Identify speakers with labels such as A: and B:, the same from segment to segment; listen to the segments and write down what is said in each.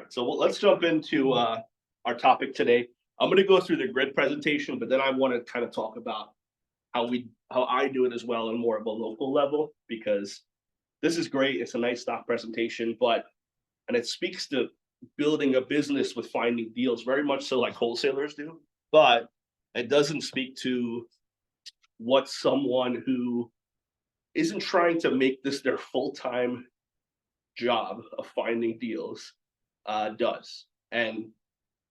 A: right, so let's jump into our topic today. I'm going to go through the grid presentation, but then I want to kind of talk about how I do it as well on more of a local level, because this is great. It's a nice stock presentation, and it speaks to building a business with finding deals very much so like wholesalers do, but it doesn't speak to what someone who isn't trying to make this their full-time job of finding deals does. And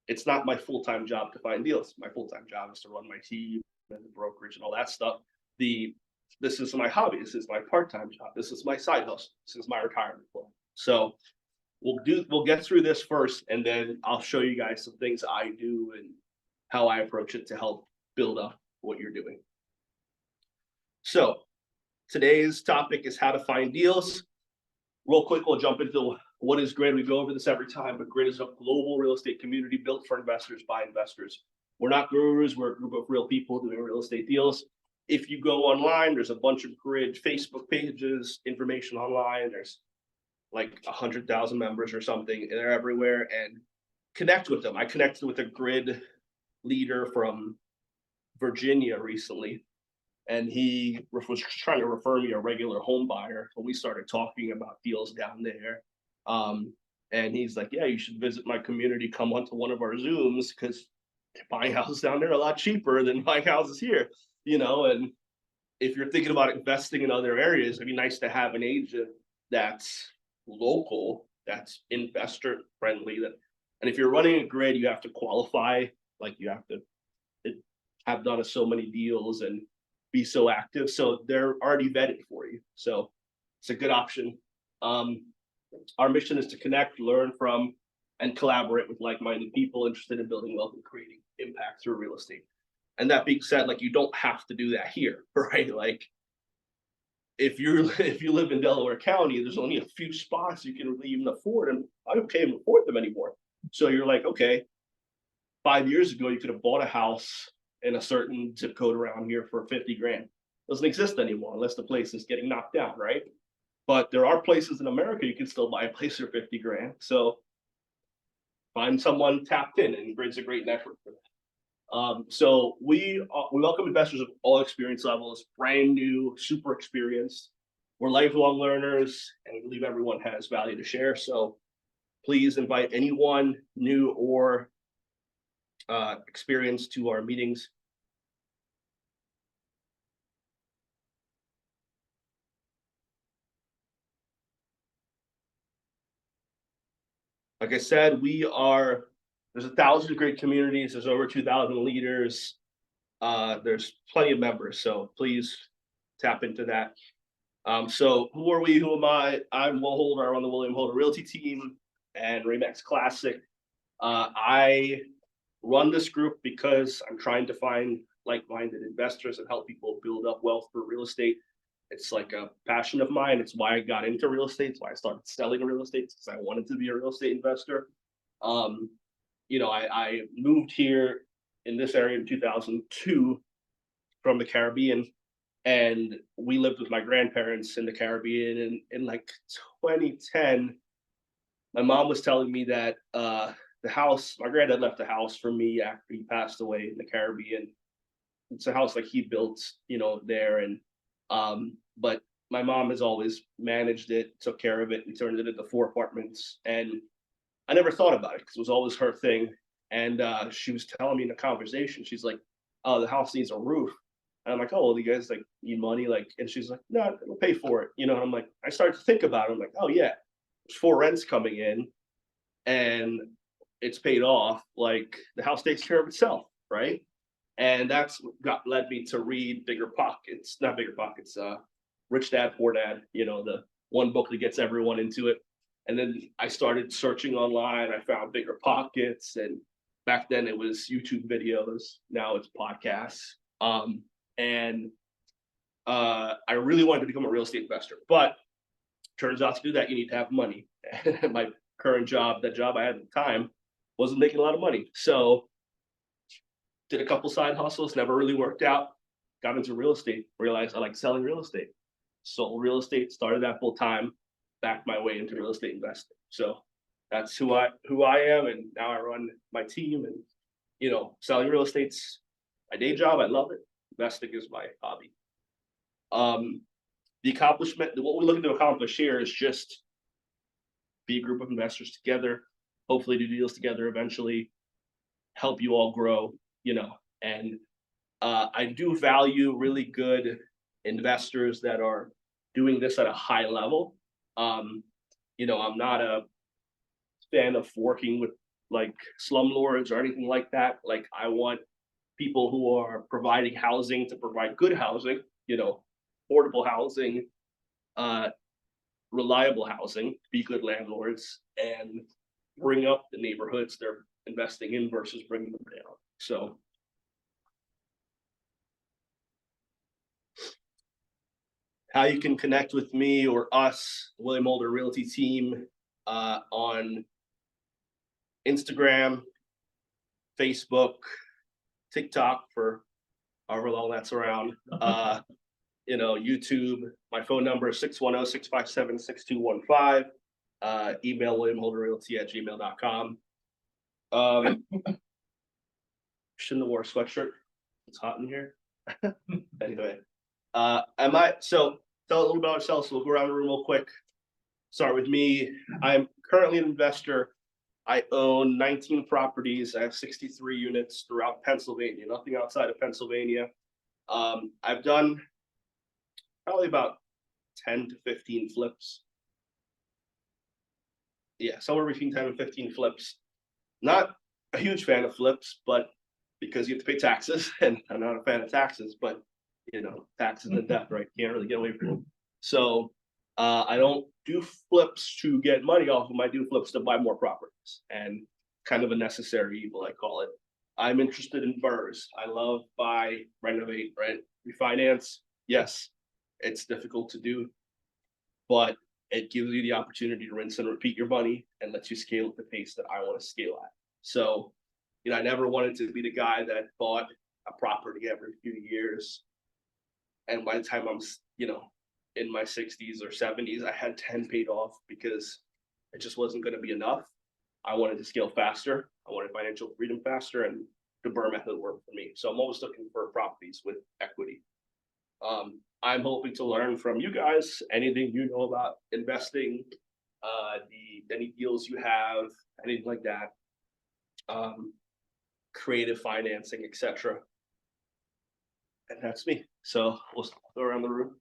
A: it's not my full-time job to find deals. My full-time job is to run my team and the brokerage and all that stuff. This is my hobby. This is my part-time job. This is my side hustle. This is my retirement plan. So we'll get through this first, and then I'll show you guys some things I do and how I approach it to help build up what you're doing. So today's topic is how to find deals. Real quick, we'll jump into what is Grid. We go over this every time, but Grid is a global real estate community built for investors by investors. We're not gurus. We're a group of real people doing real estate deals. If you go online, there's a bunch of Grid Facebook pages, information online. There's like 100,000 members or something. They're everywhere, and connect with them. I connected with a Grid leader from Virginia recently, and he was trying to refer me a regular home buyer. So we started talking about deals down there. And he's like, yeah, you should visit my community, come onto one of our Zooms, because buying houses down there are a lot cheaper than buying houses here, and if you're thinking about investing in other areas, it'd be nice to have an agent that's local, that's investor friendly. And if you're running a Grid, you have to qualify, like you have to have done so many deals and be so active. So they're already vetted for you. So it's a good option. Our mission is to connect, learn from, and collaborate with like-minded people interested in building wealth and creating impact through real estate. And that being said, like, you don't have to do that here, right? Like, if you live in Delaware County, there's only a few spots you can really even afford, and I can't even afford them anymore. So you're like, okay, 5 years ago you could have bought a house in a certain zip code around here for 50 grand. Doesn't exist anymore unless the place is getting knocked down, right? But there are places in America you can still buy a place for 50 grand. So find someone tapped in, and Grid's a great network for that. So we welcome investors of all experience levels, brand new, super experienced. We're lifelong learners, and we believe everyone has value to share. So please invite anyone new or experienced to our meetings. Like I said, there's 1,000 great communities. There's over 2,000 leaders. There's plenty of members, so please tap into that. So who are we? Who am I? I'm Will Holder. I run the William Holder Realty team and Remax Classic. I run this group because I'm trying to find like-minded investors and help people build up wealth through real estate. It's like a passion of mine. It's why I got into real estate. It's why I started selling real estate, because I wanted to be a real estate investor. I moved here in this area in 2002 from the Caribbean, and we lived with my grandparents in the Caribbean. And in like 2010, my mom was telling me that the house, my granddad left the house for me after he passed away in the Caribbean. It's a house like he built, there. And but my mom has always managed it, took care of it. We turned it into 4 apartments, and I never thought about it because it was always her thing. And she was telling me in a conversation, she's like, "Oh, the house needs a roof." And I'm like, "Oh, well, do you guys like need money?" Like, and she's like, "No, we'll pay for it." And I'm like, I started to think about it. I'm like, "Oh yeah, there's 4 rents coming in, and it's paid off. Like, the house takes care of itself, right?" And that's what led me to read Bigger Pockets, not Bigger Pockets, Rich Dad, Poor Dad, the one book that gets everyone into it. And then I started searching online. I found Bigger Pockets, and back then it was YouTube videos. Now it's podcasts. And I really wanted to become a real estate investor, but turns out to do that, you need to have money. My current job, that job I had at the time, wasn't making a lot of money. So did a couple side hustles, never really worked out. Got into real estate, realized I like selling real estate. Sold real estate, started that full time, backed my way into real estate investing. So that's who I am, and now I run my team. And selling real estate's my day job. I love it. Investing is my hobby. The accomplishment, what we're looking to accomplish here is just be a group of investors together, hopefully do deals together eventually, help you all grow, and I do value really good investors that are doing this at a high level. I'm not a fan of working with like slumlords or anything like that. Like I want people who are providing housing to provide good housing, affordable housing, uh, reliable housing, be good landlords, and bring up the neighborhoods they're investing in versus bringing them down. So how you can connect with me or us, William Holder Realty team, on Instagram, Facebook, TikTok for however long that's around. YouTube. My phone number is 610-657-6215. Email williamholderrealty@gmail.com. Shouldn't have wore a sweatshirt. It's hot in here. Anyway, tell a little about ourselves. So we'll go around the room real quick. Start with me. I'm currently an investor. I own 19 properties. I have 63 units throughout Pennsylvania, nothing outside of Pennsylvania. I've done probably about 10 to 15 flips. Yeah, somewhere between 10 and 15 flips. Not a huge fan of flips, but because you have to pay taxes, and I'm not a fan of taxes, but taxes and debt, right? Can't really get away from them. So I don't do flips to get money off them. I do flips to buy more properties, and kind of a necessary evil, I call it. I'm interested in burrs. I love buy, renovate, rent, refinance. Yes, it's difficult to do, but it gives you the opportunity to rinse and repeat your money and lets you scale at the pace that I want to scale at. So, I never wanted to be the guy that bought a property every few years. And by the time I'm, in my 60s or 70s, I had 10 paid off because it just wasn't going to be enough. I wanted to scale faster. I wanted financial freedom faster, and the BRRRR method worked for me. So I'm always looking for properties with equity. I'm hoping to learn from you guys anything you know about investing, any deals you have, anything like that, creative financing, etc. And that's me. So we'll go around the room.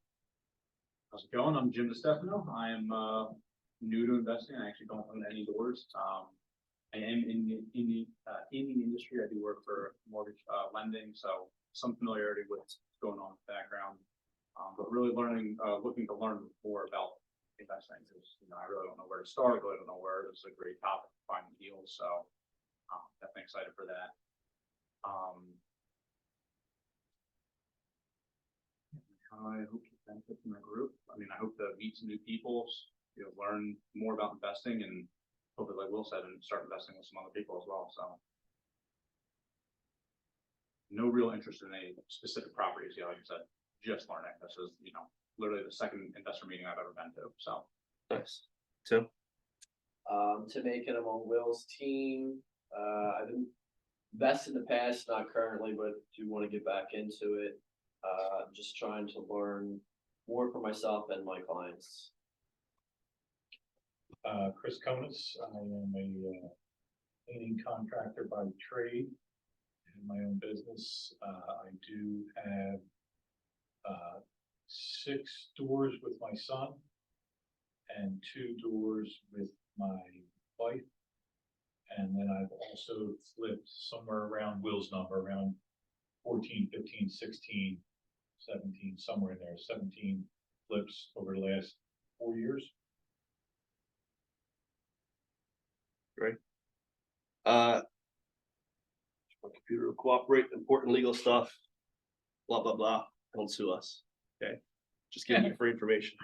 B: How's it going? I'm Jim DeStefano. I am new to investing. I actually don't own any doors. I am in the industry. I do work for mortgage lending, so some familiarity with what's going on in the background. But really looking to learn more about investing because I really don't know where to start. I really don't know where. It's a great topic to find deals, so definitely excited for that. I hope to benefit from the group. I hope to meet some new people, learn more about investing, and hopefully, like Will said, and start investing with some other people as well. So, no real interest in any specific properties. Like I said, just learning. This is, literally the second investor meeting I've ever been to. So,
A: nice. Tim?
C: To make it among Will's team. I've invested in the past, not currently, but do want to get back into it. I'm just trying to learn more for myself and my clients.
D: Chris Conis. I am a cleaning contractor by trade in my own business. I do have 6 doors with my son and 2 doors with my wife. And then I've also flipped somewhere around Will's number, around 14, 15, 16, 17, somewhere in there, 17 flips over the last 4 years.
A: Great. My computer will cooperate, important legal stuff, blah, blah, blah. Don't sue us. Okay. Just giving you free information.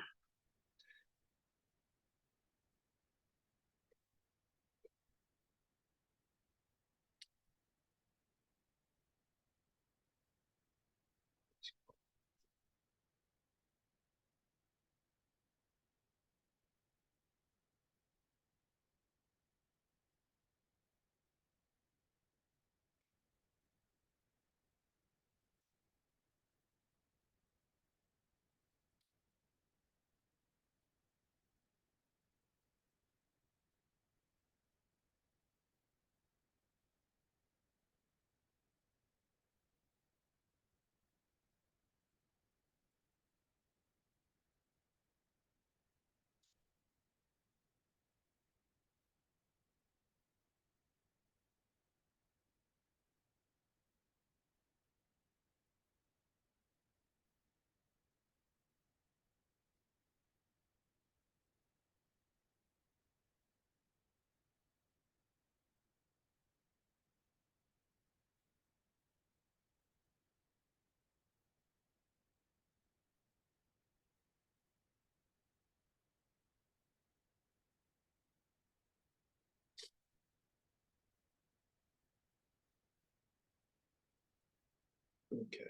A: Okay.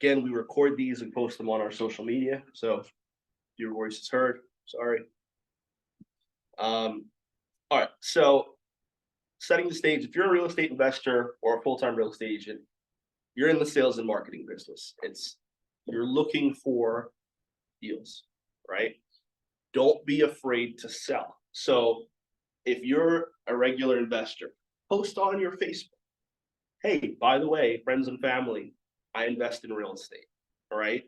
A: Again, we record these and post them on our social media, so if your voice is heard, sorry. All right, so setting the stage, if you're a real estate investor or a full-time real estate agent, you're in the sales and marketing business. You're looking for deals, right? Don't be afraid to sell. So if you're a regular investor, post on your Facebook. Hey, by the way, friends and family, I invest in real estate. All right.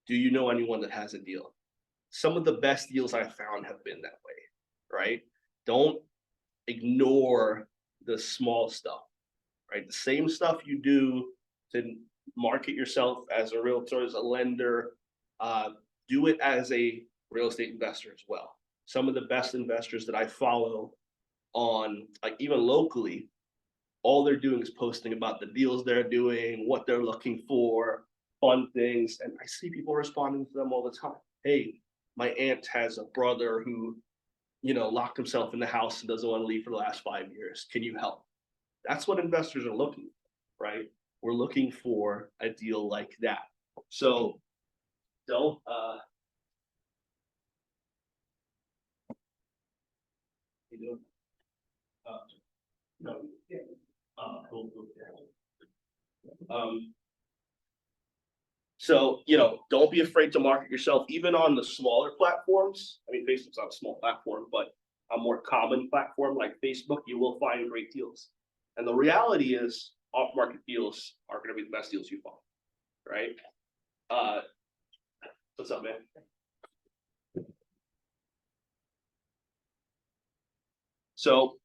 A: Do you know anyone that has a deal? Some of the best deals I've found have been that way, right? Don't ignore the small stuff, right? The same stuff you do to market yourself as a realtor, as a lender, do it as a real estate investor as well. Some of the best investors that I follow on, like even locally, all they're doing is posting about the deals they're doing, what they're looking for, fun things. And I see people responding to them all the time. Hey, my aunt has a brother who, locked himself in the house and doesn't want to leave for the last 5 years. Can you help? That's what investors are looking for, right? We're looking for a deal like that. So don't, you doing? No, yeah. Cool. So, don't be afraid to market yourself, even on the smaller platforms. I mean, Facebook's not a small platform, but a more common platform like Facebook, you will find great deals. And the reality is, off-market deals are going to be the best deals you find, right? What's up, man? So,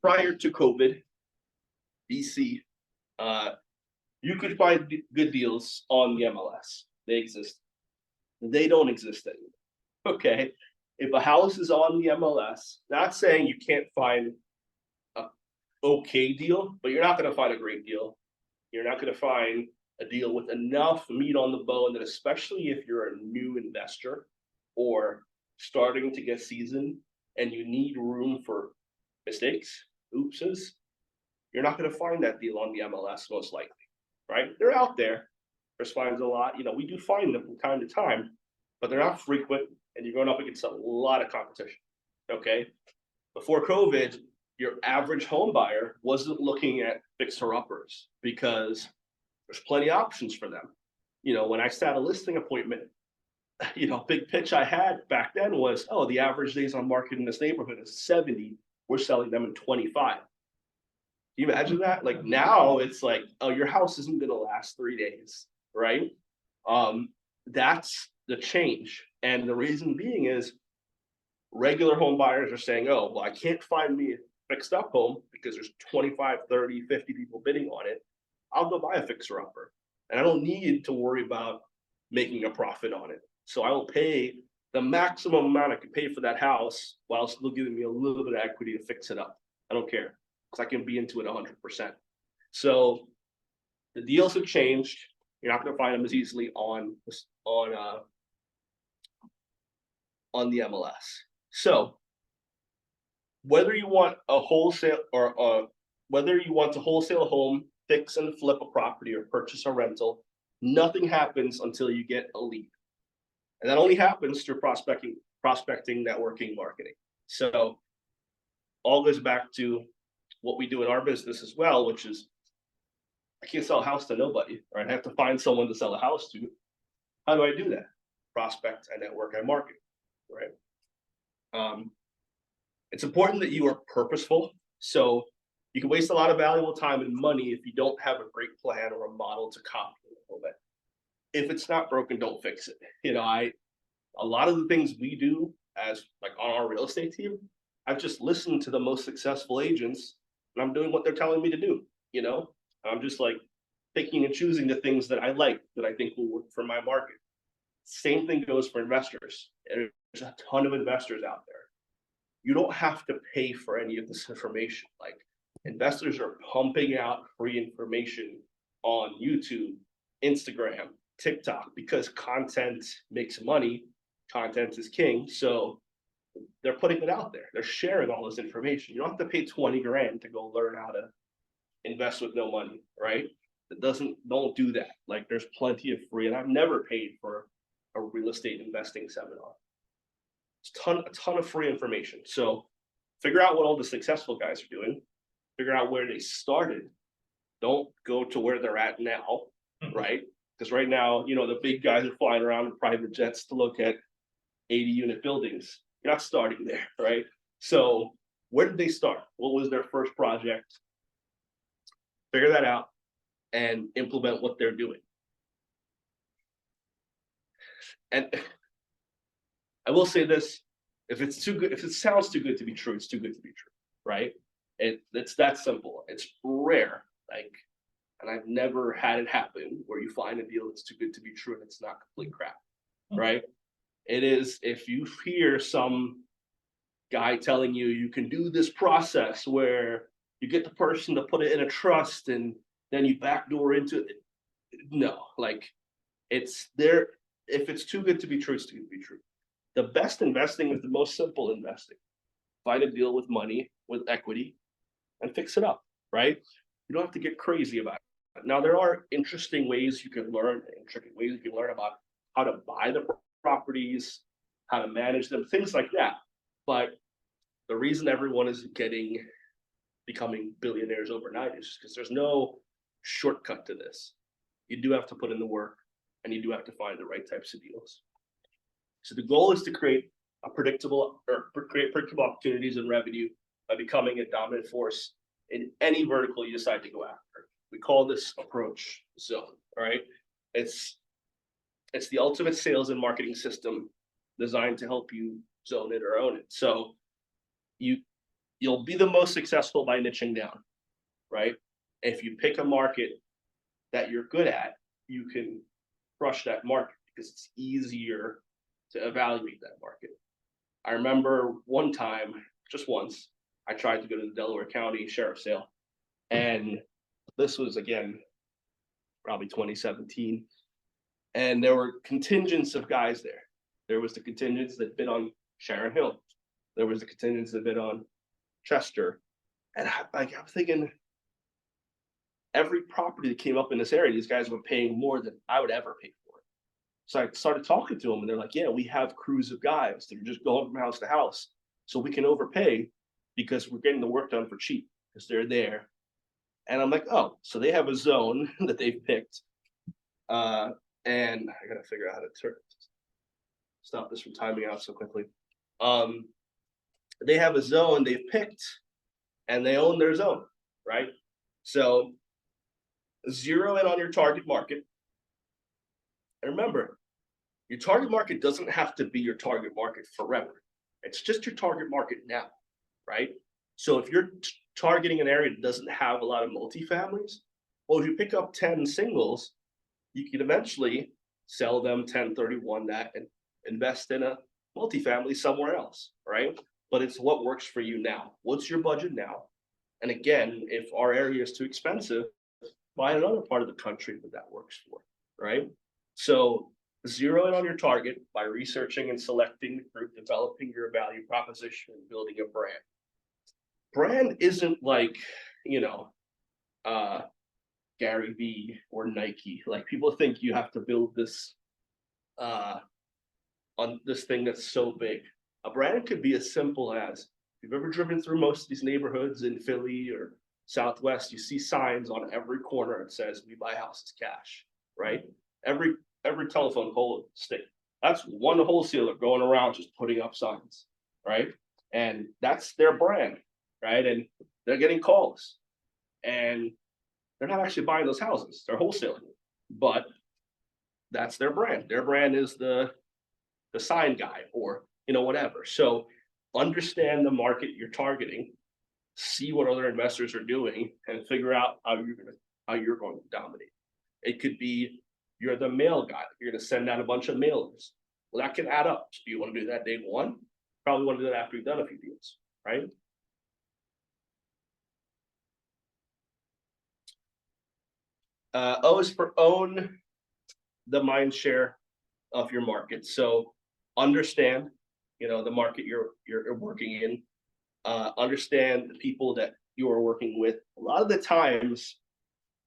A: prior to COVID, BC, you could find good deals on the MLS. They exist. They don't exist anymore. Okay. If a house is on the MLS, not saying you can't find a okay deal, but you're not going to find a great deal. You're not going to find a deal with enough meat on the bone that, especially if you're a new investor or starting to get seasoned and you need room for mistakes, oopses, you're not going to find that deal on the MLS most likely, right? They're out there. Chris finds a lot. We do find them from time to time, but they're not frequent, and you're going up against a lot of competition. Okay. Before COVID, your average home buyer wasn't looking at fixer-uppers because there's plenty of options for them. When I sat a listing appointment, big pitch I had back then was, oh, the average days on market in this neighborhood is 70. We're selling them in 25. Can you imagine that? Like now it's like, oh, your house isn't going to last 3 days, right? That's the change. And the reason being is regular home buyers are saying, oh, well, I can't find me a fixed up home because there's 25, 30, 50 people bidding on it. I'll go buy a fixer upper. And I don't need to worry about making a profit on it. So I will pay the maximum amount I can pay for that house while still giving me a little bit of equity to fix it up. I don't care because I can be into it 100%. So the deals have changed. You're not going to find them as easily on the MLS. So whether you want a wholesale or whether you want to wholesale a home, fix and flip a property, or purchase a rental, nothing happens until you get a lead. And that only happens through prospecting, networking, marketing. So all goes back to what we do in our business as well, which is I can't sell a house to nobody, right? I have to find someone to sell a house to. How do I do that? Prospect, I network, I market, right? It's important that you are purposeful. So you can waste a lot of valuable time and money if you don't have a great plan or a model to copy a little bit. If it's not broken, don't fix it. A lot of the things we do as like on our real estate team, I've just listened to the most successful agents and I'm doing what they're telling me to do. I'm just like picking and choosing the things that I like, that I think will work for my market. Same thing goes for investors. There's a ton of investors out there. You don't have to pay for any of this information. Like investors are pumping out free information on YouTube, Instagram, TikTok, because content makes money content is king, so they're putting it out there. They're sharing all this information. You don't have to pay 20 grand to go learn how to invest with no money, right? Don't do that. Like there's plenty of free, and I've never paid for a real estate investing seminar. It's a ton of free information. So figure out what all the successful guys are doing, figure out where they started. Don't go to where they're at now, right? Because right now, the big guys are flying around in private jets to look at 80-unit buildings. You're not starting there, right? So where did they start? What was their first project? Figure that out and implement what they're doing. And I will say this, if it sounds too good to be true, it's too good to be true, right? It's that simple. It's rare, and I've never had it happen where you find a deal that's too good to be true and it's not complete crap, right? It is, if you hear some guy telling you you can do this process where you get the person to put it in a trust and then you backdoor into it. No, it's there. If it's too good to be true, it's too good to be true. The best investing is the most simple investing. Find a deal with money, with equity, and fix it up, right? You don't have to get crazy about it. Now, there are interesting ways you can learn, intricate ways you can learn about how to buy the properties, how to manage them, things like that. But the reason everyone is becoming billionaires overnight is because there's no shortcut to this. You do have to put in the work, and you do have to find the right types of deals. So the goal is to create predictable opportunities and revenue by becoming a dominant force in any vertical you decide to go after. We call this approach zone. All right, it's the ultimate sales and marketing system designed to help you zone it or own it. So you'll be the most successful by niching down, right? If you pick a market that you're good at, you can crush that market because it's easier to evaluate that market. I remember one time, just once, I tried to go to the Delaware County Sheriff's Sale, and this was again probably 2017, and there were contingents of guys there. There was the contingents that bid on Sharon Hill. There was the contingents that bid on Chester, and I'm thinking, every property that came up in this area, these guys were paying more than I would ever pay for it. So I started talking to them, and they're like, yeah, we have crews of guys that are just going from house to house, so we can overpay because we're getting the work done for cheap because they're there. And I'm like, oh, so they have a zone that they've picked. And I gotta figure out how to stop this from timing out so quickly. They have a zone they've picked, and they own their zone, right? So zero in on your target market. And remember, your target market doesn't have to be your target market forever. It's just your target market now, right? So if you're targeting an area that doesn't have a lot of multifamilies, well, if you pick up 10 singles, you can eventually sell them 1031 that and invest in a multifamily somewhere else, right? But it's what works for you now. What's your budget now? And again, if our area is too expensive, find another part of the country that works for, right? So zero in on your target by researching and selecting the group, developing your value proposition, and building a brand. Brand isn't like, Gary Vee or Nike. Like, people think you have to build this on this thing that's so big. A brand could be as simple as, if you've ever driven through most of these neighborhoods in Philly or Southwest, you see signs on every corner that says we buy houses cash, right? Every telephone pole stick. That's one wholesaler going around just putting up signs, right? And that's their brand, right? And they're getting calls, and they're not actually buying those houses, they're wholesaling, but that's their brand. Their brand is the sign guy, or whatever. So understand the market you're targeting, see what other investors are doing, and figure out how you're going to dominate. It could be you're the mail guy. You're going to send out a bunch of mailers. Well, that can add up. So you want to do that day one? Probably want to do that after you've done a few deals, right? O is for own the mind share of your market. So understand, the market you're working in, understand the people that you are working with. A lot of the times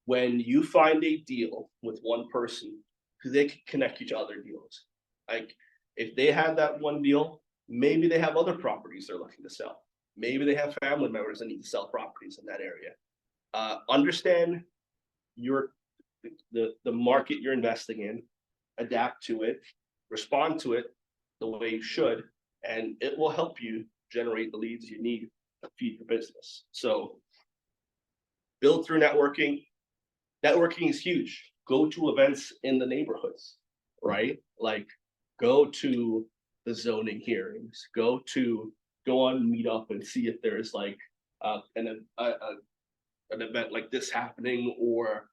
A: when you find a deal with one person, they can connect you to other deals. Like if they have that one deal, maybe they have other properties they're looking to sell. Maybe they have family members that need to sell properties in that area. Understand the market you're investing in, adapt to it, respond to it the way you should, and it will help you generate the leads you need to feed your business. So build through networking. Networking is huge. Go to events in the neighborhoods, right? Like go to the zoning hearings, go on Meetup and see if there's like an event like this happening, or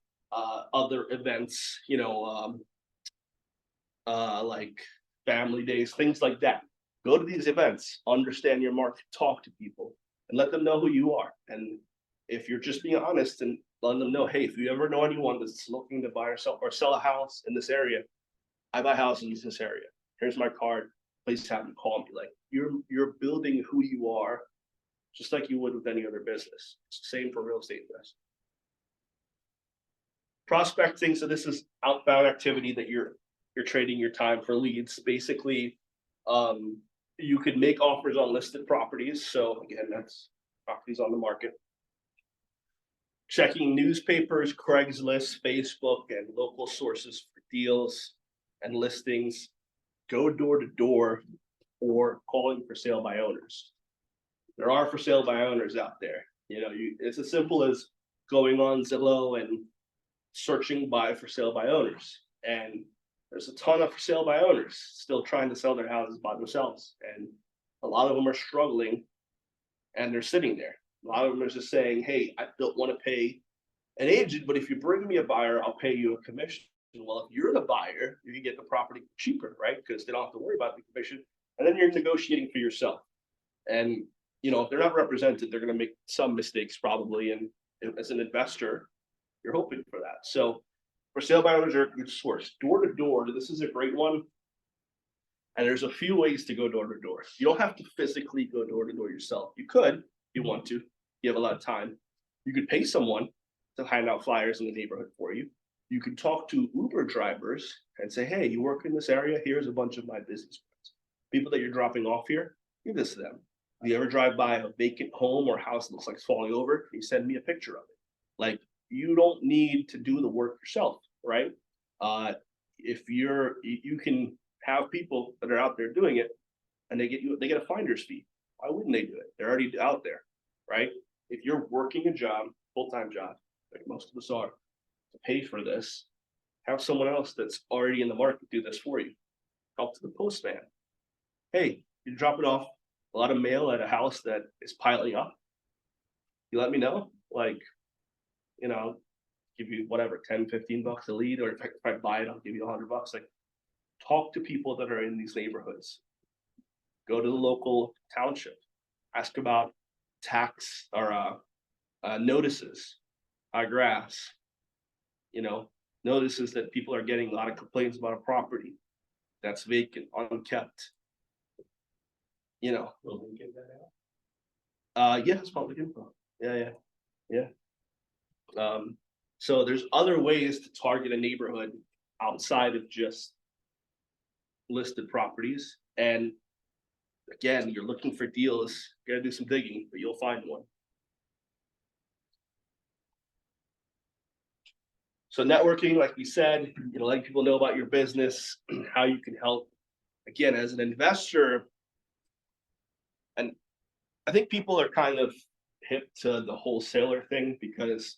A: other events, like family days, things like that. Go to these events, understand your market, talk to people, and let them know who you are. And if you're just being honest and letting them know, hey, if you ever know anyone that's looking to buy or sell a house in this area, I buy houses in this area. Here's my card. Please have them call me. Like you're building who you are, just like you would with any other business. Same for real estate investing. Prospecting. So this is outbound activity that you're trading your time for leads. Basically, you could make offers on listed properties. So again, that's properties on the market. Checking newspapers, Craigslist, Facebook, and local sources for deals and listings. Go door to door or calling for sale by owners. There are for sale by owners out there. It's as simple as going on Zillow and searching by for sale by owners. And there's a ton of for sale by owners still trying to sell their houses by themselves. And a lot of them are struggling and they're sitting there. A lot of them are just saying, hey, I don't want to pay an agent, but if you bring me a buyer, I'll pay you a commission. Well, if you're the buyer, you can get the property cheaper, right? Because they don't have to worry about the commission. And then you're negotiating for yourself. And, if they're not represented, they're going to make some mistakes probably. And as an investor, you're hoping for that. So for sale by owners are a good source. Door to door, this is a great one. And there's a few ways to go door to door. You don't have to physically go door to door yourself. You could, if you want to. You have a lot of time. You could pay someone to hand out flyers in the neighborhood for you. You could talk to Uber drivers and say, hey, you work in this area? Here's a bunch of my business friends. People that you're dropping off here, give this to them. If you ever drive by a vacant home or house that looks like it's falling over, you send me a picture of it. Like, you don't need to do the work yourself, right? If you can have people that are out there doing it, and they get a finder's fee. Why wouldn't they do it? They're already out there, right? If you're working a job, full-time job, like most of us are, to pay for this, have someone else that's already in the market do this for you. Talk to the postman. Hey, you're dropping off a lot of mail at a house that is piling up. You let me know, like, give you whatever, 10, 15 bucks a lead, or if I buy it, I'll give you $100. Like, talk to people that are in these neighborhoods. Go to the local township, ask about tax or notices, high grass, notices that people are getting a lot of complaints about a property that's vacant, unkept.
D: Will they give that out?
A: Yeah, it's public info. Yeah. So there's other ways to target a neighborhood outside of just listed properties. And again, you're looking for deals, you gotta do some digging, but you'll find one. So networking, like we said, letting people know about your business, how you can help. Again, as an investor, and I think people are kind of hip to the wholesaler thing because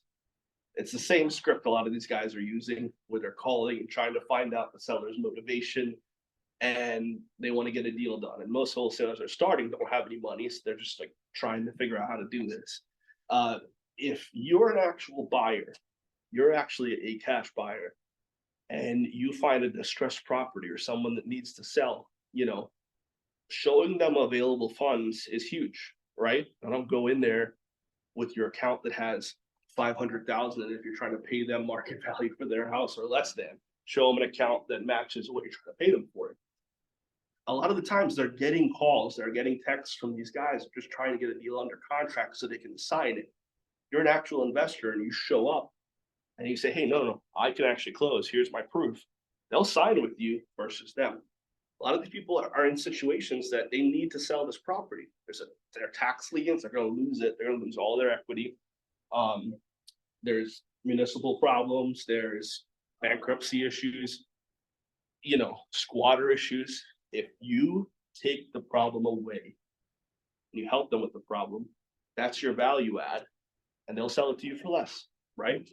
A: it's the same script a lot of these guys are using where they're calling and trying to find out the seller's motivation, and they want to get a deal done. And most wholesalers are starting, don't have any money, so they're just like trying to figure out how to do this. If you're an actual buyer, you're actually a cash buyer, and you find a distressed property or someone that needs to sell, showing them available funds is huge, right? I don't go in there with your account that has 500,000, and if you're trying to pay them market value for their house or less than, show them an account that matches what you're trying to pay them for. a lot of the times they're getting calls, they're getting texts from these guys just trying to get a deal under contract so they can sign it. You're an actual investor and you show up and you say, hey, no, I can actually close. Here's my proof. They'll sign with you versus them. A lot of these people are in situations that they need to sell this property. Their tax liens, they're going to lose it. They're going to lose all their equity. There's municipal problems. There's bankruptcy issues, squatter issues. If you take the problem away and you help them with the problem, that's your value add, and they'll sell it to you for less, right?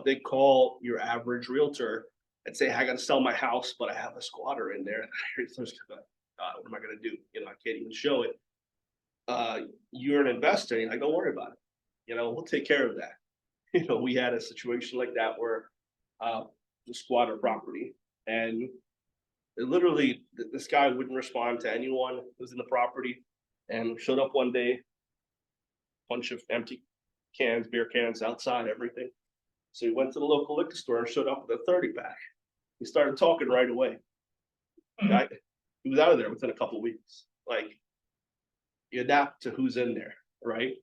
A: They call your average realtor and say, I got to sell my house, but I have a squatter in there. What am I going to do? I can't even show it. You're an investor. And you're like, don't worry about it. We'll take care of that. We had a situation like that where the squatter property, and literally this guy wouldn't respond to anyone who was in the property, and showed up one day, bunch of empty cans, beer cans outside, everything. So he went to the local liquor store and showed up with a 30 pack. He started talking right away. He was out of there within a couple of weeks. Like, you adapt to who's in there, right?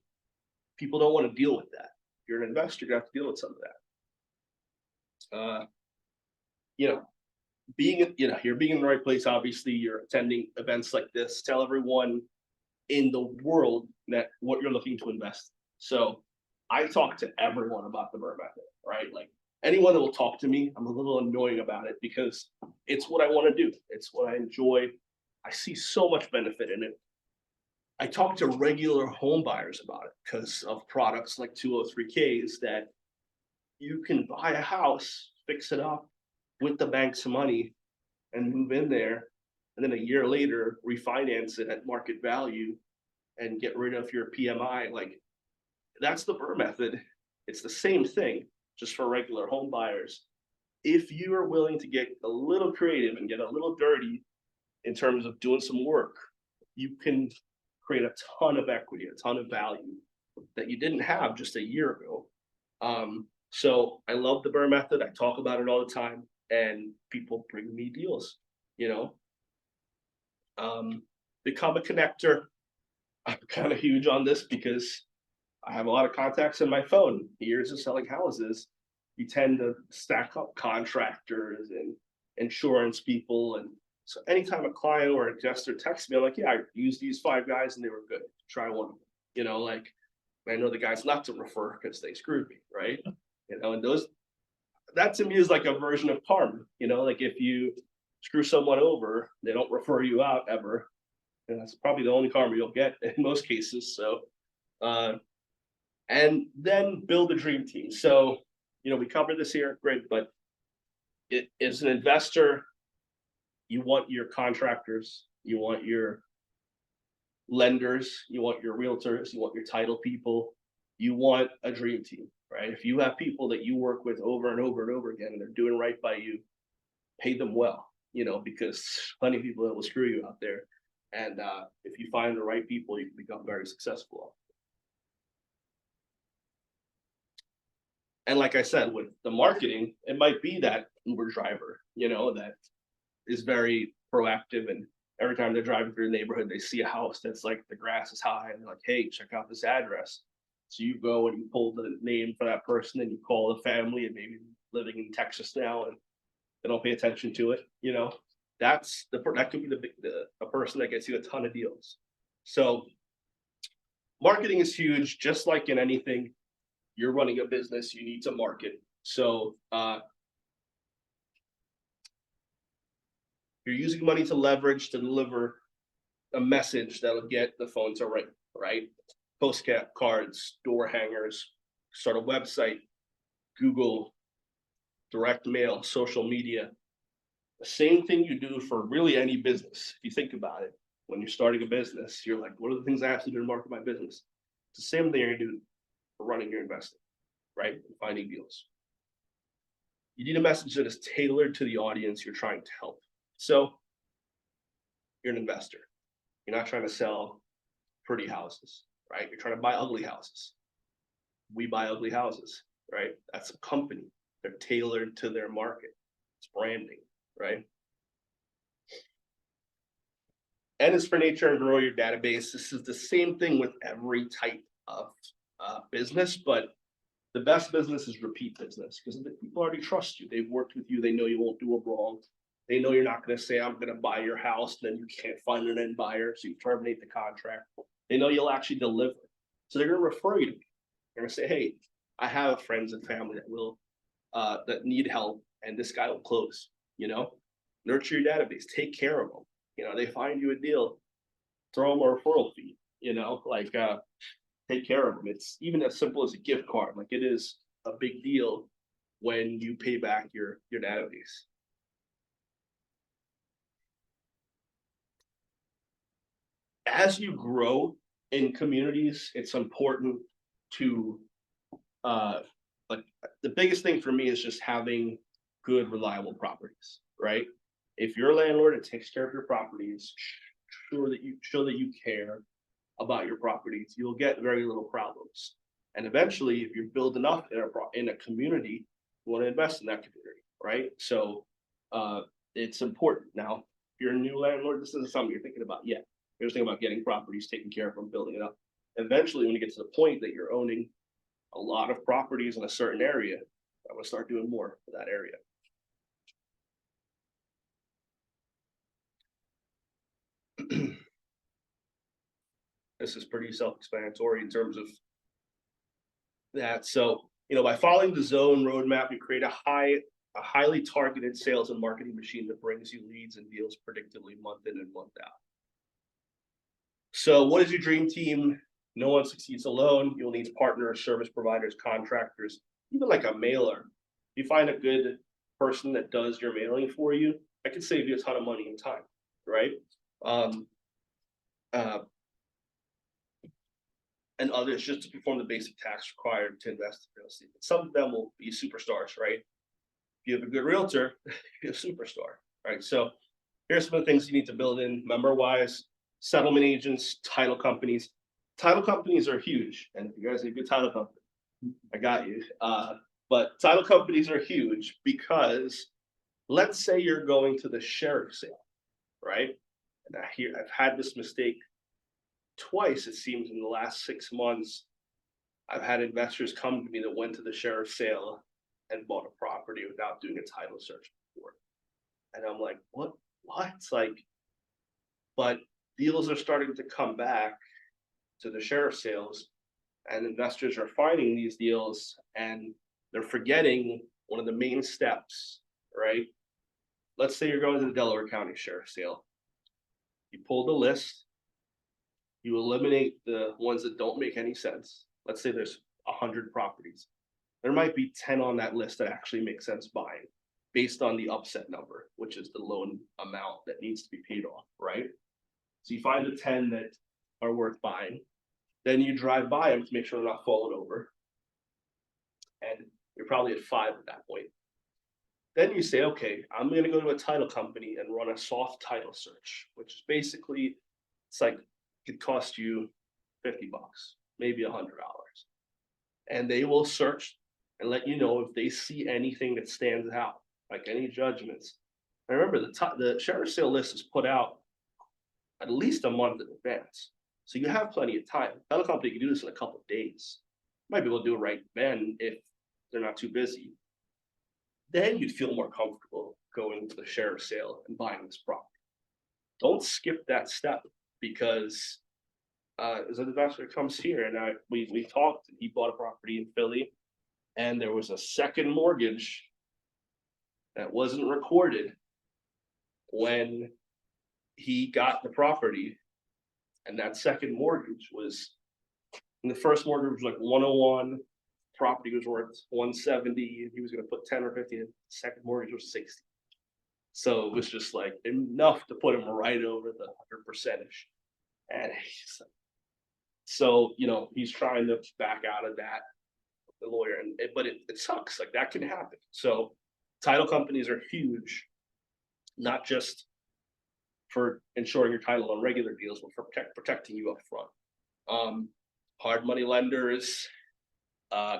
A: People don't want to deal with that. If you're an investor, you have to deal with some of that. You're being in the right place. Obviously, you're attending events like this. Tell everyone in the world that what you're looking to invest. So I talk to everyone about the BRRRR method, right? Like, anyone that will talk to me, I'm a little annoying about it because it's what I want to do. It's what I enjoy. I see so much benefit in it. I talk to regular home buyers about it because of products like 203Ks that you can buy a house, fix it up with the bank's money and move in there. And then a year later, refinance it at market value and get rid of your PMI. Like, that's the BRRRR method. It's the same thing, just for regular home buyers. If you are willing to get a little creative and get a little dirty in terms of doing some work, you can create a ton of equity, a ton of value that you didn't have just a year ago. So I love the BRRRR method. I talk about it all the time, and people bring me deals, become a connector. I'm kind of huge on this because I have a lot of contacts in my phone. Years of selling houses, you tend to stack up contractors and insurance people. And so anytime a client or a investor texts me, I'm like, yeah, I used these 5 guys and they were good. Try one of them. Like, I know the guys not to refer because they screwed me, right? And that to me is like a version of karma. Like, if you screw someone over, they don't refer you out ever. And that's probably the only karma you'll get in most cases. So, and then build a dream team. So, we covered this here, great, but it is an investor. You want your contractors, you want your lenders, you want your realtors, you want your title people, you want a dream team, right? If you have people that you work with over and over and over again, and they're doing right by you, pay them well, because plenty of people that will screw you out there. And if you find the right people, you can become very successful. And like I said, with the marketing, it might be that Uber driver, that is very proactive, and every time they're driving through the neighborhood, they see a house that's like the grass is high, and they're like, hey, check out this address. So you go and you pull the name for that person, and you call the family, and maybe living in Texas now, and they don't pay attention to it. That could be a person that gets you a ton of deals. So marketing is huge. Just like in anything, you're running a business, you need to market. So you're using money to leverage to deliver a message that'll get the phone to ring, right? Postcards, door hangers, start a website, Google, direct mail, social media. The same thing you do for really any business. If you think about it, when you're starting a business, you're like, what are the things I have to do to market my business? It's the same thing you do for running your investing, right? And finding deals. You need a message that is tailored to the audience you're trying to help. So you're an investor. You're not trying to sell pretty houses, right? You're trying to buy ugly houses. We buy ugly houses, right? That's a company. They're tailored to their market. It's branding, right? N is for nature and grow your database. This is the same thing with every type of business, but the best business is repeat business because the people already trust you. They've worked with you. They know you won't do them wrong. They know you're not going to say, I'm going to buy your house, and then you can't find an end buyer, so you terminate the contract. They know you'll actually deliver. So they're going to refer you to me. They're going to say, hey, I have friends and family that will that need help, and this guy will close. You know, nurture your database, take care of them. You know, they find you a deal, throw them a referral fee. You know, like take care of them. It's even as simple as a gift card. Like it is a big deal when you pay back your database. As you grow in communities, it's important to like the biggest thing for me is just having good, reliable properties, right? If you're a landlord that takes care of your properties, sure that you show that you care about your properties, you'll get very little problems. And eventually, if you're building up in a community, you want to invest in that community, right? So it's important. Now, if you're a new landlord, this isn't something you're thinking about yet. You're just thinking about getting properties, taking care of them, building it up. Eventually, when you get to the point that you're owning a lot of properties in a certain area, I'm gonna start doing more for that area. This is pretty self-explanatory in terms of that. So, you know, by following the zone roadmap, you create a highly targeted sales and marketing machine that brings you leads and deals predictably month in and month out. So what is your dream team? No one succeeds alone. You'll need partners, service providers, contractors, even like a mailer. If you find a good person that does your mailing for you, that can save you a ton of money and time, right? And others just to perform the basic tasks required to invest in real estate. Some of them will be superstars, right? If you have a good realtor, you're a superstar, right? So here's some of the things you need to build in member-wise: settlement agents, title companies. Title companies are huge, and if you guys are a good title company, I got you. But title companies are huge because let's say you're going to the sheriff's sale, right? And I've had this mistake twice, it seems, in the last 6 months. I've had investors come to me that went to the sheriff's sale and bought a property without doing a title search before. And I'm like, what? It's like, but deals are starting to come back to the sheriff's sales, and investors are finding these deals and they're forgetting one of the main steps, right? Let's say you're going to the Delaware County Sheriff's sale. You pull the list, you eliminate the ones that don't make any sense. Let's say there's 100 properties. There might be 10 on that list that actually make sense buying based on the upset number, which is the loan amount that needs to be paid off, right? So you find the 10 that are worth buying. Then you drive by them to make sure they're not falling over. And you're probably at 5 at that point. Then you say, okay, I'm going to go to a title company and run a soft title search, which is basically, it's like, it cost you $50, maybe $100. And they will search and let you know if they see anything that stands out, like any judgments. And remember, the sheriff's sale list is put out at least a month in advance. So you have plenty of time. Title company can do this in a couple of days. Might be able to do it right then if they're not too busy. Then you'd feel more comfortable going to the sheriff's sale and buying this property. Don't skip that step, because as an investor comes here and we talked, and he bought a property in Philly, and there was a second mortgage that wasn't recorded when he got the property. And that second mortgage was, and the first mortgage was like 101, property was worth 170, and he was going to put 10 or 50 in. The second mortgage was 60. So it was just like enough to put him right over the 100%ish. And so, you know, he's trying to back out of that, the lawyer, but it sucks. Like that can happen. So title companies are huge, not just for ensuring your title on regular deals, but for protecting you up front. Hard money lenders,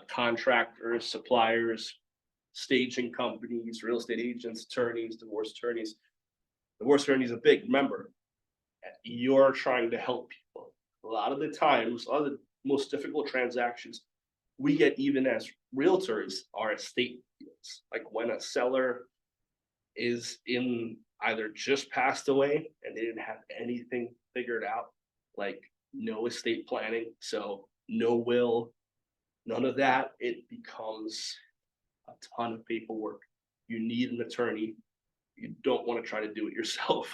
A: contractors, suppliers, staging companies, real estate agents, attorneys, divorce attorneys. Divorce attorneys are big, remember. you're trying to help people. A lot of the times, a lot of the most difficult transactions we get even as realtors are estate deals. Like when a seller is in either just passed away and they didn't have anything figured out, like no estate planning, so no will, none of that, it becomes a ton of paperwork. You need an attorney. You don't want to try to do it yourself.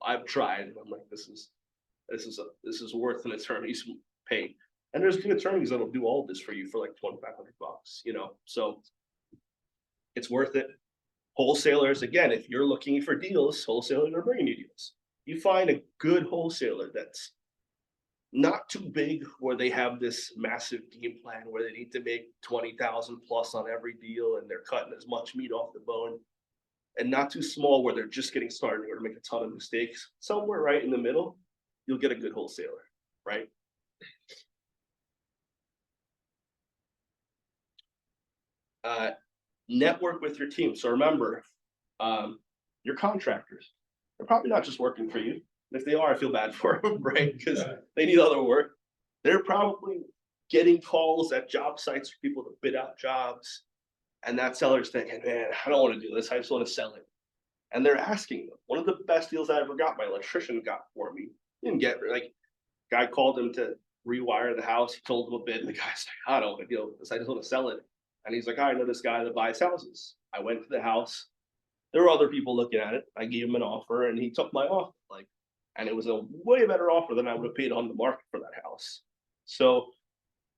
A: I've tried. And I'm like, this is worth an attorney's pay. And there's good attorneys that'll do all this for you for like $2,500, you know. So it's worth it. Wholesalers, again, if you're looking for deals, wholesalers are bringing you deals. You find a good wholesaler that's not too big where they have this massive game plan where they need to make 20,000 plus on every deal and they're cutting as much meat off the bone, and not too small where they're just getting started or to make a ton of mistakes. Somewhere right in the middle, you'll get a good wholesaler, right? Network with your team. So remember, your contractors, they're probably not just working for you. And if they are, I feel bad for them, right? Because they need other work. They're probably getting calls at job sites for people to bid out jobs. And that seller's thinking, man, I don't want to do this. I just want to sell it. And they're asking them. One of the best deals I ever got, my electrician got for me. Didn't get, like, guy called him to rewire the house. He told him a bit. And the guy's like, I don't want to deal with this. I just want to sell it. And he's like, I know this guy that buys houses. I went to the house. There were other people looking at it. I gave him an offer and he took my offer. Like, and it was a way better offer than I would have paid on the market for that house. So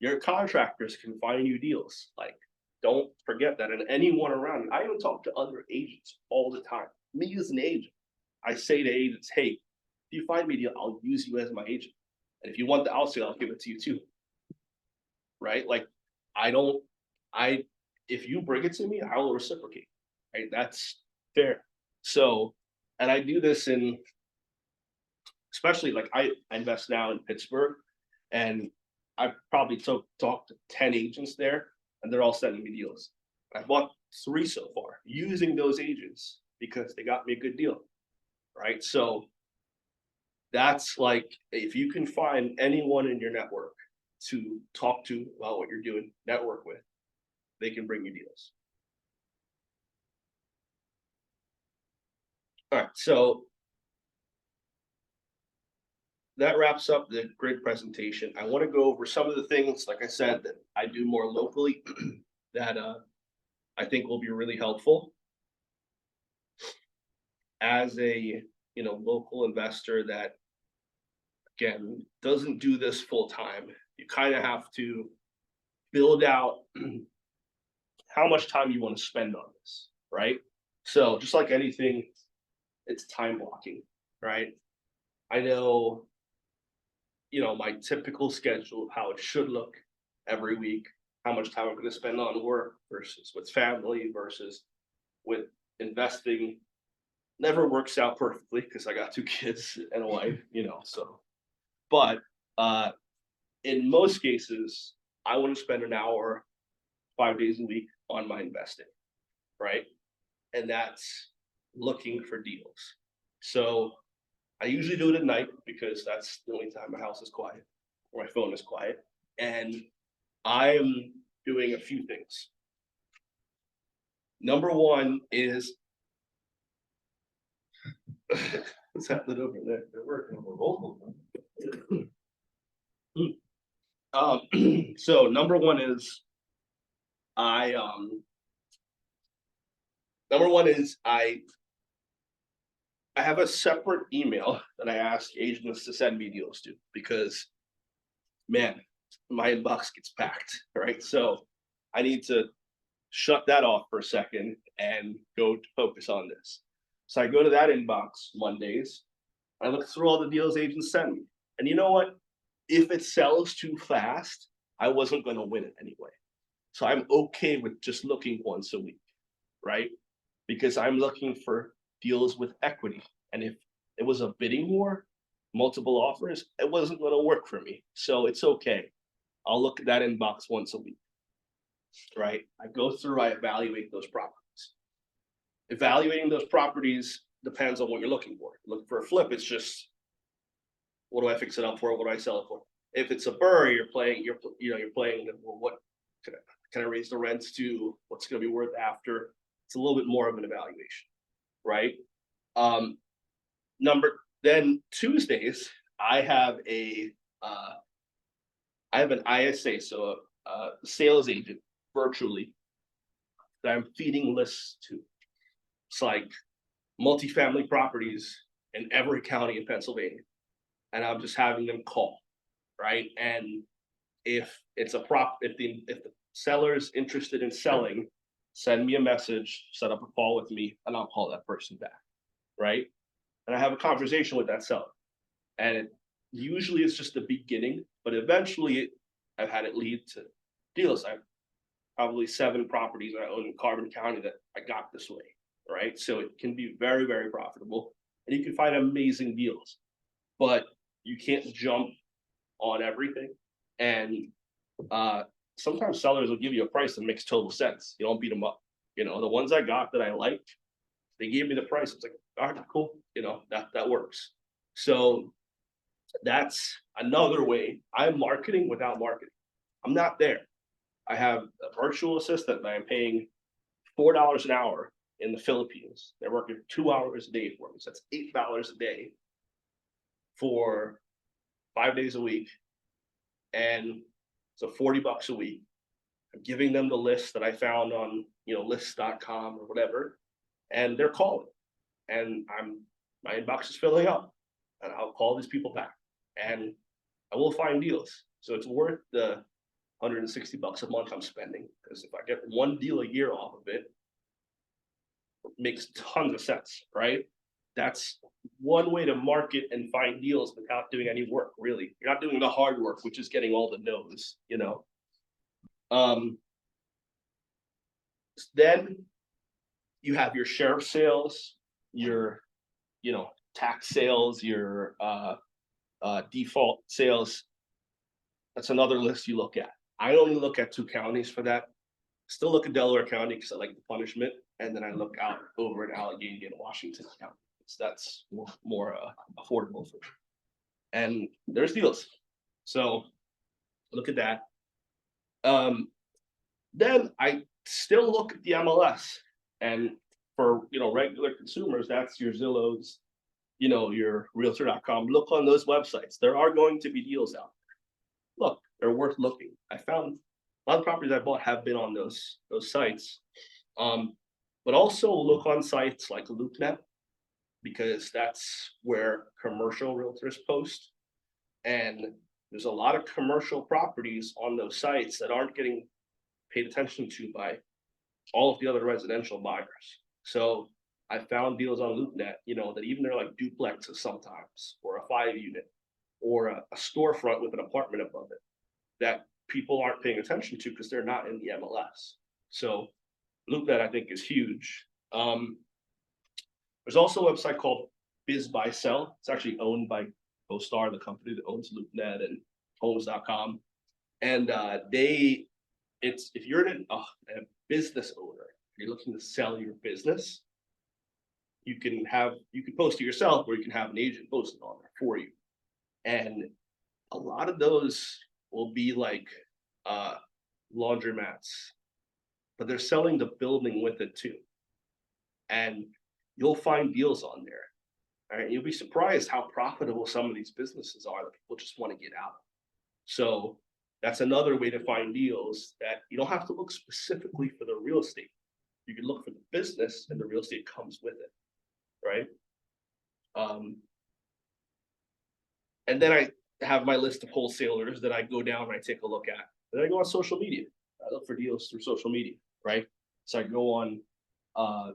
A: your contractors can find you deals. Like, don't forget that. And anyone around you, I even talk to other agents all the time. Me as an agent, I say to agents, hey, if you find me a deal, I'll use you as my agent. And if you want the house sale, I'll give it to you too. Right? Like, if you bring it to me, I will reciprocate. Right? That's fair. So, and I do this in, especially like I invest now in Pittsburgh, and I probably talked to 10 agents there, and they're all sending me deals. I bought 3 so far using those agents because they got me a good deal. Right? So that's like, if you can find anyone in your network to talk to about what you're doing, network with, they can bring you deals. All right, so that wraps up the grid presentation. I want to go over some of the things, like I said, that I do more locally that I think will be really helpful. As a local investor that, again, doesn't do this full time, you kind of have to build out how much time you want to spend on this, right? So just like anything, it's time blocking, right? I know, my typical schedule, how it should look every week, how much time I'm going to spend on work versus with family versus with investing. Never works out perfectly because I got 2 kids and a wife, so. But in most cases, I want to spend an hour 5 days a week on my investing, right? And that's looking for deals. So I usually do it at night because that's the only time my house is quiet or my phone is quiet. And I am doing a few things. Number one is what's happening over there? They're working on vocal. So number one is I have a separate email that I ask agents to send me deals to because, man, my inbox gets packed, right? So I need to shut that off for a second and go to focus on this. So I go to that inbox Mondays. I look through all the deals agents send me. And you know what? If it sells too fast, I wasn't going to win it anyway. So I'm okay with just looking once a week, right? Because I'm looking for deals with equity. And if it was a bidding war, multiple offers, it wasn't going to work for me. So it's okay. I'll look at that inbox once a week, right? I go through, I evaluate those properties. Evaluating those properties depends on what you're looking for. Looking for a flip, it's just what do I fix it up for? What do I sell it for? If it's a burr, you're playing, well, what can I raise the rents to? What's going to be worth after? It's a little bit more of an evaluation, right? Um, then Tuesdays, I have an ISA, so a sales agent virtually that I'm feeding lists to. It's like multifamily properties in every county in Pennsylvania, and I'm just having them call, right? And if it's if the seller's interested in selling, send me a message, set up a call with me, and I'll call that person back, right? And I have a conversation with that seller, and usually it's just the beginning, but eventually I've had it lead to deals. I've probably 7 properties I own in Carbon County that I got this way, right? So it can be very, very profitable, and you can find amazing deals, but you can't jump on everything. And sometimes sellers will give you a price that makes total sense. You don't beat them up. The ones I got that I liked, they gave me the price. It's like, all right, cool. That works. So that's another way. I'm marketing without marketing. I'm not there. I have a virtual assistant that I'm paying $4 an hour in the Philippines. They're working 2 hours a day for me. So that's $8 a day for 5 days a week. And so $40 a week. I'm giving them the list that I found on, lists.com or whatever, and they're calling, and my inbox is filling up, and I'll call these people back, and I will find deals. So it's worth the $160 a month I'm spending, because if I get one deal a year off of it, it makes tons of sense, right? That's one way to market and find deals without doing any work, really. You're not doing the hard work, which is getting all the no's, Then you have your sheriff sales, your, tax sales, your default sales. That's another list you look at. I only look at 2 counties for that. Still look at Delaware County because I like the punishment, and then I look out over at Allegheny and Washington County. That's more affordable for me. And there's deals. So look at that. Then I still look at the MLS, and for regular consumers, that's your Zillows, your Realtor.com. Look on those websites. There are going to be deals out there. Look, they're worth looking. I found a lot of properties I bought have been on those sites. But also look on sites like LoopNet, because that's where commercial realtors post. And there's a lot of commercial properties on those sites that aren't getting paid attention to by all of the other residential buyers. So I found deals on LoopNet, that even they're like duplexes sometimes, or a 5-unit, or a storefront with an apartment above it, that people aren't paying attention to because they're not in the MLS. So LoopNet, I think, is huge. There's also a website called Biz Buy Sell. It's actually owned by CoStar, the company that owns LoopNet and Homes.com. And if you're a business owner, if you're looking to sell your business, you can post it yourself, or you can have an agent post it on there for you. And a lot of those will be like laundromats, but they're selling the building with it too. And you'll find deals on there. All right, you'll be surprised how profitable some of these businesses are that people just want to get out. So that's another way to find deals, that you don't have to look specifically for the real estate. You can look for the business, and the real estate comes with it, right? And then I have my list of wholesalers that I go down and I take a look at. Then I go on social media. I look for deals through social media, right? So I go on, I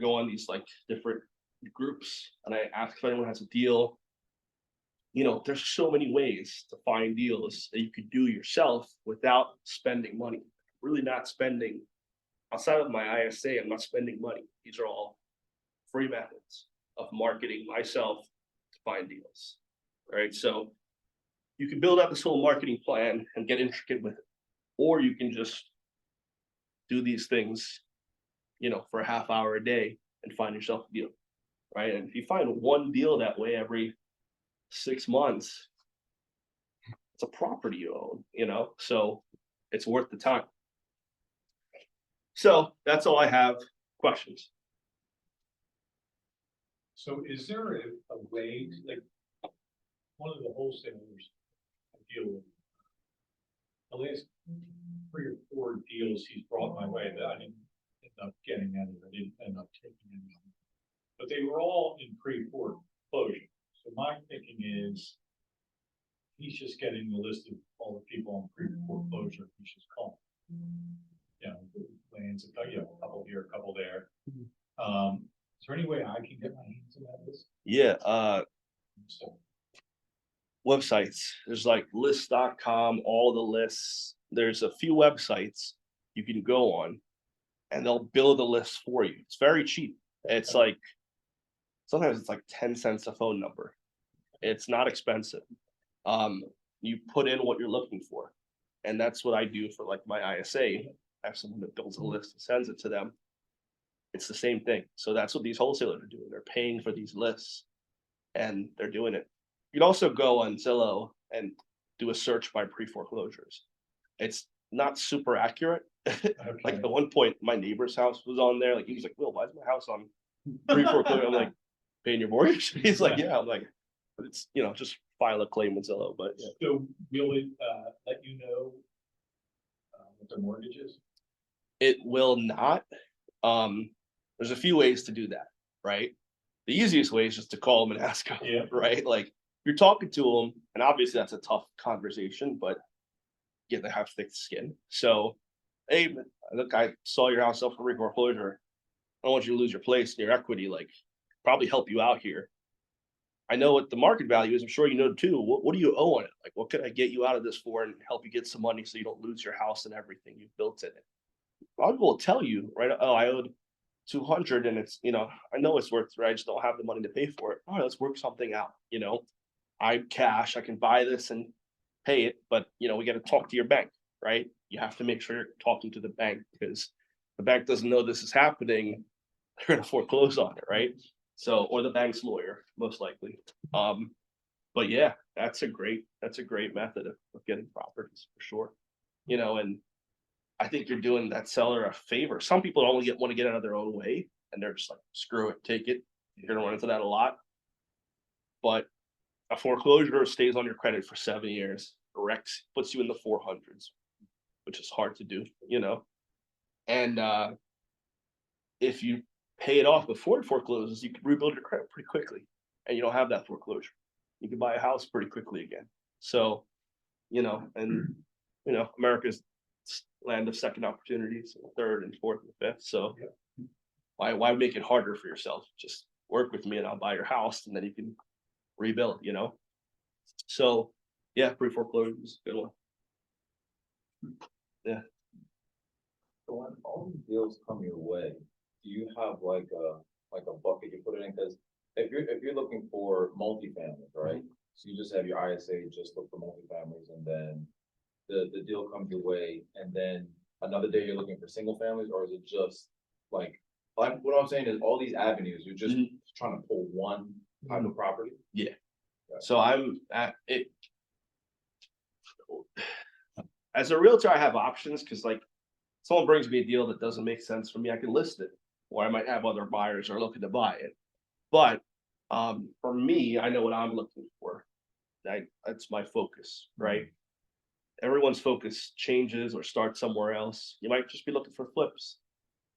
A: go on these like different groups, and I ask if anyone has a deal. There's so many ways to find deals that you could do yourself without spending money. Really not spending, outside of my ISA, I'm not spending money. These are all free methods of marketing myself to find deals, right? So you can build out this whole marketing plan and get intricate with it, or you can just do these things, for a half hour a day and find yourself a deal, right? And if you find one deal that way every 6 months, it's a property you own, so it's worth the time. So that's all I have. Questions?
D: So is there a way, like, one of the wholesalers I deal with, the last 3 or 4 deals he's brought my way that I didn't end up getting any, I didn't end up taking any of them. But they were all in pre-foreclosure. So my thinking is, he's just getting the list of all the people on pre-foreclosure, he's just calling. You know, lands, a couple here, a couple there. Is there any way I can get my hands on that list?
A: Yeah,
D: So,
A: websites. There's like list.com, all the lists. There's a few websites you can go on and they'll build a list for you. It's very cheap. It's like sometimes it's like 10 cents a phone number. It's not expensive. You put in what you're looking for. And that's what I do for like my ISA. I have someone that builds a list and sends it to them. It's the same thing. So that's what these wholesalers are doing. They're paying for these lists and they're doing it. You'd also go on Zillow and do a search by pre-foreclosures. It's not super accurate. Like at one point, my neighbor's house was on there. Like he was like, "Will, why is my house on pre-foreclosure?" I'm like, "Paying your mortgage?" He's like, "Yeah." I'm like, "But it's just file a claim with Zillow." But yeah.
D: So will it let you know what the mortgage is?
A: It will not. There's a few ways to do that, right? The easiest way is just to call them and ask them,
D: Yeah.
A: right? Like you're talking to them, and obviously that's a tough conversation, but you have to have thick skin. So, hey, look, I saw your house up for foreclosure. I don't want you to lose your place and your equity. Like, probably help you out here. I know what the market value is. I'm sure you know too. What do you owe on it? Like, what could I get you out of this for and help you get some money so you don't lose your house and everything you've built in it? A lot of people will tell you, right? Oh, I owed 200 and it's, I know it's worth, right? I just don't have the money to pay for it. All right, let's work something out. I cash, I can buy this and pay it, but we got to talk to your bank, right? You have to make sure you're talking to the bank because the bank doesn't know this is happening. They're going to foreclose on it, right? So, or the bank's lawyer, most likely. But yeah, that's a great method of getting properties for sure. And I think you're doing that seller a favor. Some people only want to get out of their own way and they're just like, screw it, take it. You're gonna run into that a lot. But a foreclosure stays on your credit for 7 years. Rex puts you in the 400s, which is hard to do, And if you pay it off before it forecloses, you can rebuild your credit pretty quickly and you don't have that foreclosure. You can buy a house pretty quickly again. So, America's land of second opportunities, third and fourth and fifth. So why make it harder for yourself? Just work with me and I'll buy your house and then you can rebuild, So yeah, pre-foreclosure is a good one. Yeah.
E: So when all these deals come your way, do you have like a bucket you put it in? Because if you're looking for multifamily, right? So you just have your ISA, just look for multifamilies, and then the deal comes your way, and then another day you're looking for single families, or is it just like what I'm saying is all these avenues, you're just trying to pull one type of property?
A: Yeah. So I'm at it. As a realtor, I have options because like someone brings me a deal that doesn't make sense for me, I can list it, or I might have other buyers who are looking to buy it. But for me, I know what I'm looking for. That's my focus, right? Everyone's focus changes or starts somewhere else. You might just be looking for flips.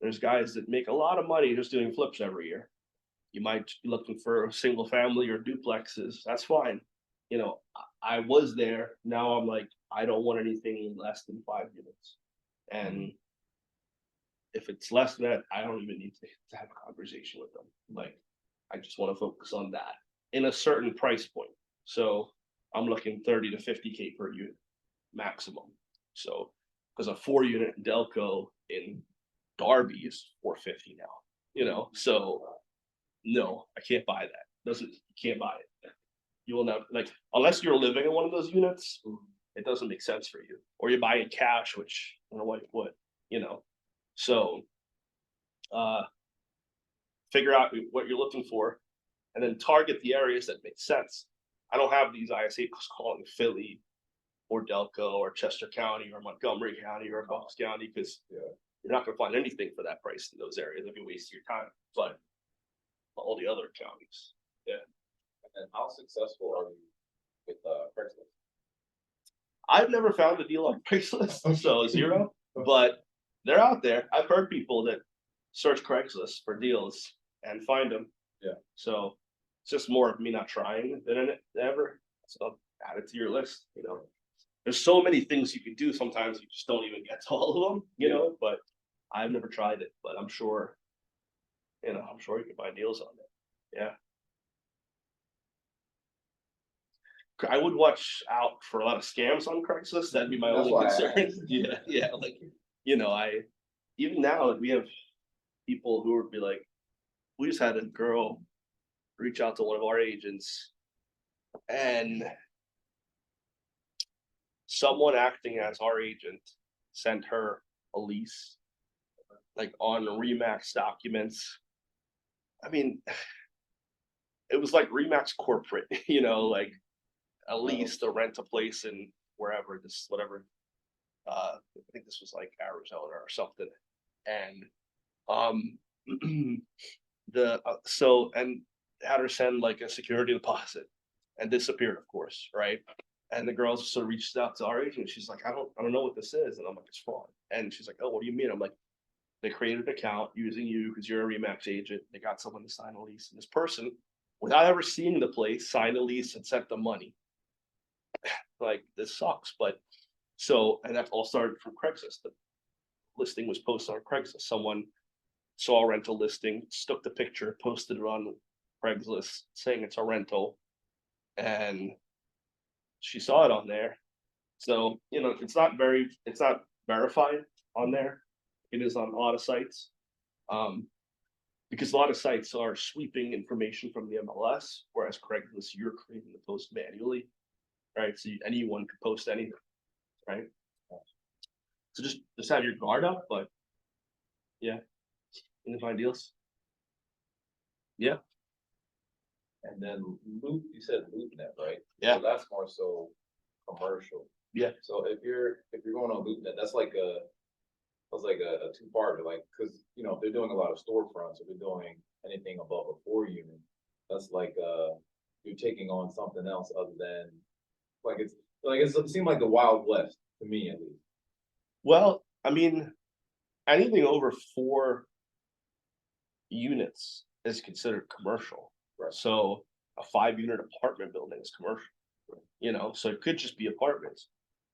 A: There's guys that make a lot of money just doing flips every year. You might be looking for a single family or duplexes. That's fine. I was there. Now I'm like, I don't want anything less than 5 units. And if it's less than that, I don't even need to have a conversation with them. Like, I just want to focus on that in a certain price point. So I'm looking 30 to 50K per unit maximum. So because a 4-unit DELCO in Darby is 450 now, so no, I can't buy that. You can't buy it. You will not, like, unless you're living in one of those units, it doesn't make sense for you. Or you buy in cash, which I don't know why you would, So figure out what you're looking for and then target the areas that make sense. I don't have these ISA calling Philly or Delco or Chester County or Montgomery County or Bucks County, because
E: Yeah.
A: you're not gonna find anything for that price in those areas if you waste your time, but all the other counties.
E: And how successful are you with Craigslist?
A: I've never found a deal on Craigslist, so 0, but they're out there. I've heard people that search Craigslist for deals and find them.
E: Yeah.
A: So it's just more of me not trying than it ever. So add it to your list, you know. There's so many things you can do. Sometimes you just don't even get to all of them, you know, but I've never tried it, but I'm sure, you know, I'm sure you can find deals on it. Yeah. I would watch out for a lot of scams on Craigslist. That'd be my
E: That's
A: only
E: why I
A: concern.
E: asked.
A: Yeah, like, you know, even now, like, we have people who would be like, we just had a girl reach out to one of our agents, and someone acting as our agent sent her a lease, like on Remax documents. I mean, it was like Remax corporate, you know, like a lease to rent a place in wherever this, whatever. I think this was like Arizona or something. And and had her send like a security deposit and disappeared, of course, right? And the girls sort of reached out to our agent. She's like, I don't know what this is. And I'm like, it's fraud. And she's like, oh, what do you mean? I'm like, they created an account using you because you're a Remax agent. They got someone to sign a lease. And this person, without ever seeing the place, signed a lease and sent them money. Like, this sucks. But and that all started from Craigslist. The listing was posted on Craigslist. Someone saw a rental listing, took the picture, posted it on Craigslist saying it's a rental, and she saw it on there. So, you know, it's not verified on there. It is on a lot of sites. Because a lot of sites are sweeping information from the MLS, whereas Craigslist, you're creating the post manually, right? So anyone could post anything, right? So just have your guard up, but yeah, you can find deals. Yeah.
E: And then you said LoopNet, right?
A: Yeah.
E: So that's more so commercial.
A: Yeah.
E: So if you're going on LoopNet, that's like a two-part, like, because, you know, if they're doing a lot of storefronts, if they're doing anything above a 4 unit, that's like you're taking on something else other than it seemed like the Wild West to me, at least.
A: Well, I mean, anything over 4 units is considered commercial.
E: Right.
A: So a 5-unit apartment building is commercial. You know, so it could just be apartments,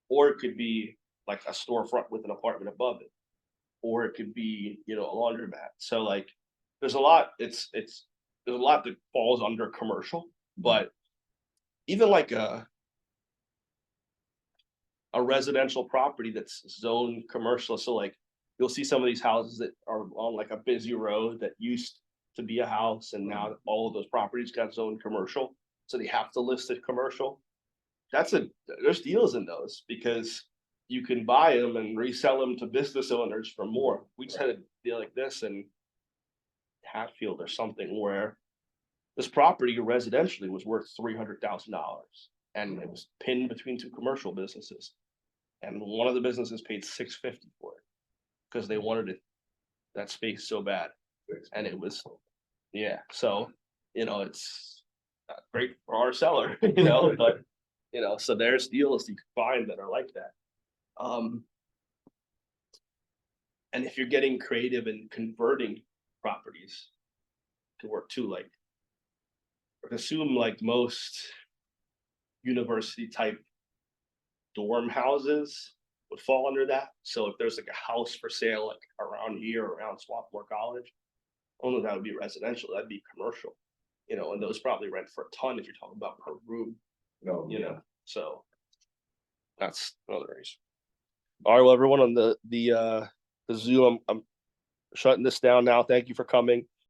A: or it could be like a storefront with an apartment above it, or it could be, you know, a laundromat. So like, there's a lot. There's a lot that falls under commercial, but even like a residential property that's zoned commercial. So like, you'll see some of these houses that are on like a busy road that used to be a house, and now all of those properties got zoned commercial, so they have to list it commercial. There's deals in those because you can buy them and resell them to business owners for more. We just had a deal like this in Hatfield or something where this property residentially was worth $300,000, and it was pinned between 2 commercial businesses, and one of the businesses paid $650 for it because they wanted that space so bad, and it was, yeah. So, you know, it's not great for our seller, you know, but you know, so there's deals you can find that are like that. And if you're getting creative and converting properties to work too, like, assume like most university type dorm houses would fall under that. So if there's like a house for sale, like around here, around Swarthmore College, only that would be residential, that'd be commercial, you know, and those probably rent for a ton if you're talking about per room,
E: No,
A: you know, so that's another reason. All right, well, everyone on the Zoom, I'm shutting this down now. Thank you for coming.